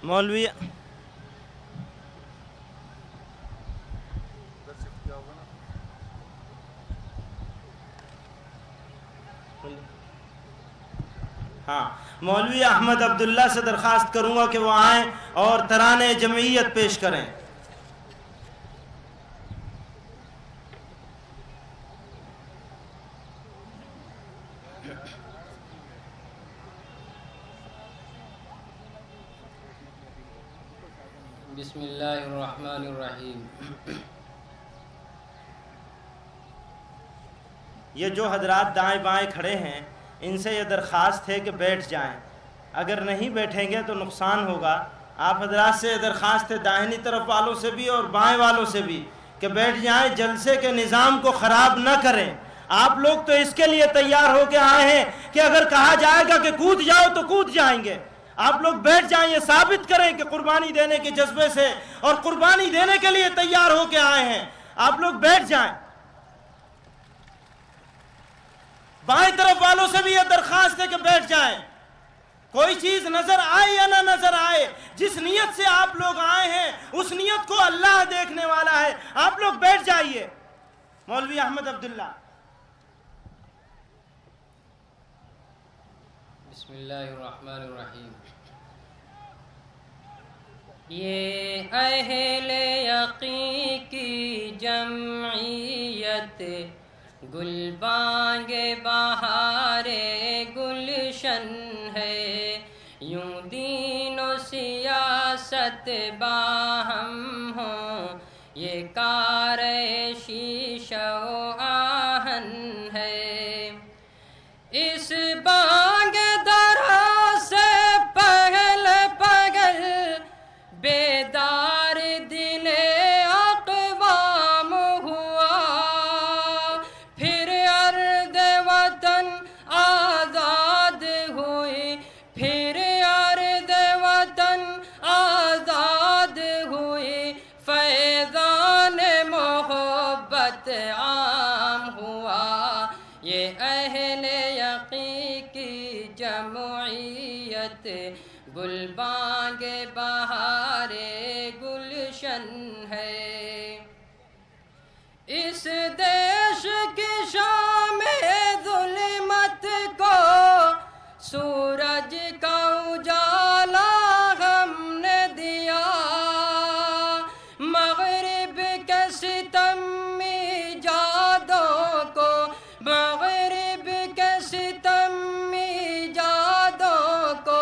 مولوی ہاں مولوی احمد عبداللہ سے درخواست کروں گا کہ وہ آئیں اور ترانے جمعیت پیش کریں. بسم اللہ الرحمن الرحیم. یہ جو حضرات دائیں بائیں کھڑے ہیں ان سے یہ درخواست ہے کہ بیٹھ جائیں. اگر نہیں بیٹھیں گے تو نقصان ہوگا. آپ حضرات سے یہ درخواست ہے داہنی طرف والوں سے بھی اور بائیں والوں سے بھی کہ بیٹھ جائیں، جلسے کے نظام کو خراب نہ کریں. آپ لوگ تو اس کے لیے تیار ہو کے آئے ہیں کہ اگر کہا جائے گا کہ کود جاؤ تو کود جائیں گے. آپ لوگ بیٹھ جائیں، یہ ثابت کریں کہ قربانی دینے کے جذبے سے اور قربانی دینے کے لیے تیار ہو کے آئے ہیں. آپ لوگ بیٹھ جائیں. بائیں طرف والوں سے بھی یہ درخواست ہے کہ بیٹھ جائیں. کوئی چیز نظر آئے یا نہ نظر آئے، جس نیت سے آپ لوگ آئے ہیں اس نیت کو اللہ دیکھنے والا ہے. آپ لوگ بیٹھ جائیے. مولوی احمد عبداللہ. بسم اللہ الرحمن الرحیم. یہ اہل یقین کی جمعیت گل بانگ بہار گلشن ہے، یوں دین و سیاست باہم ہوں، یہ کار شیشہ و آہن ہے. اس بانگ درا سے پہل پگل بیدار دل اقوام ہوا، پھر ارض وطن آزاد ہوئی، پھر ارض وطن آزاد ہوئی، فیضان محبت عام ہوا. یہ اہل یقین کی جمعیت گل بانگ بہار گلشن ہے. اس دیش کی شام ظلمت کو سورج کا اجالا ہم نے دیا، مغرب کے ستمی جادوں کو، مغرب کے ستمی جادوں کو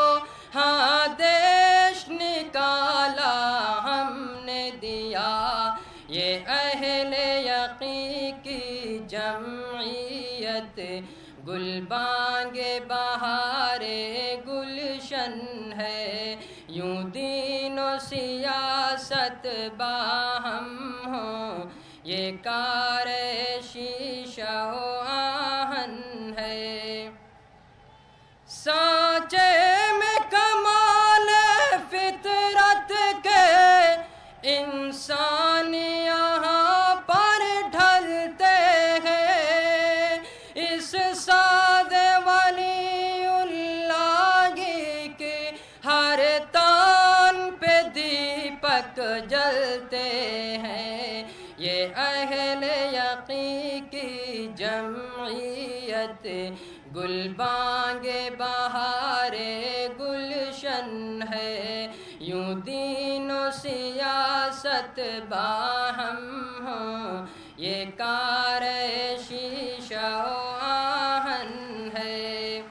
ہاں دیش نکالا ہم نے دیا. یہ اہل یقین کی جمعیت گل بانگ بہار گلشن ہے، یوں دین و سیاست باہم ہوں، یہ کار شیشہ و آہن ہے. سانچے میں کمال فطرت کے انسان یہاں پر ڈھلتے ہیں، اس ساز ولی اللہ کی ہر تان پہ دیپک جلتے ہیں. یہ اہل یقین کی جمعیت گل بانگ بہار گلشن ہے، یوں دین و سیاست باہم ہوں، یہ کار شیشہ و آہن ہے.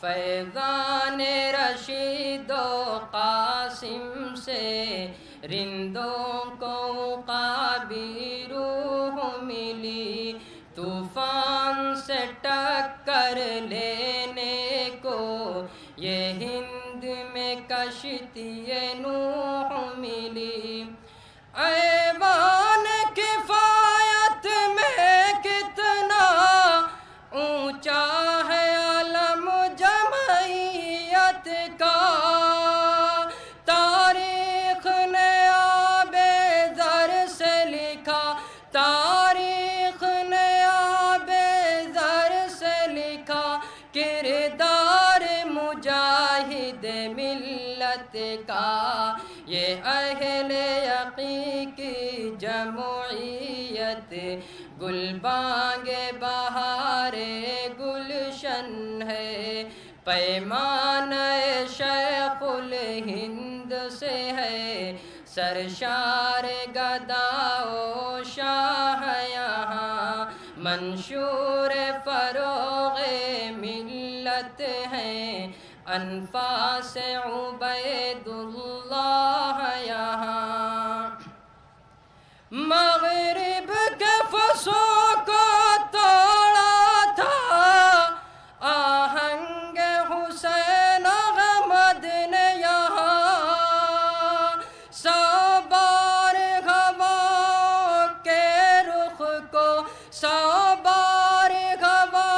فیضان رشید و قاسم سے رندوں کو عقابی روح ملی، طوفان سے ٹکر لینے کو یہ ہند میں کشتی نوح ملی. ایوان کفایت میں کتنا اونچا ہے علم جمعیت کا، تاریخ نے آب زر سے لکھا، تاریخ نے آب زر سے لکھا، کردار مجاہد ملت ملت کا، یہ اہل یقین کی جمعیت گل بانگ بہار گلشن ہے، پیمان شیخ الہند سے ہے، سرشار گدا و شاہ یہاں، منشور فروغ ملت ہیں، انفاس عبید اللہ یہاں، مغرب کے فصوں کو توڑا تھا آہنگ حسین احمد نے یہاں، سو بار ہوا کے رخ کو، سو بار ہوا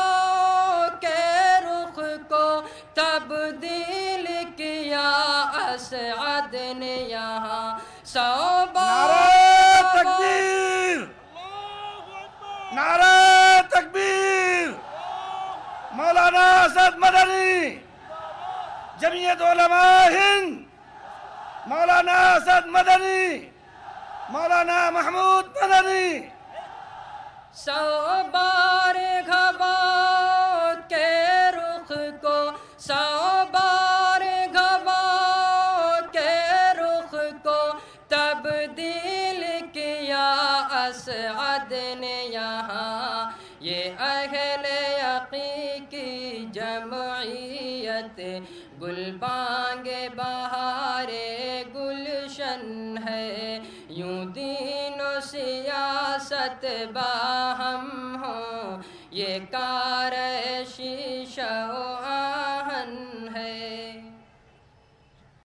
کے رخ کو تبدیل کیا اسعد نے یہاں، سو بار تکبیر، نعرہ تکبیر، مولانا اسد مدنی، جمعیت علماء ہند، مولانا اسد مدنی، مولانا محمود مدنی، سو بار گھبا کے رخ کو، سو بار گھبا کے رخ کو تبدیل کیا اسعد نے یہاں، یہ اہل یقین کی جمعیت گل بانگ بہار گلشن ہے، یوں دین و سیاست باہم ہوں، یہ کار شیش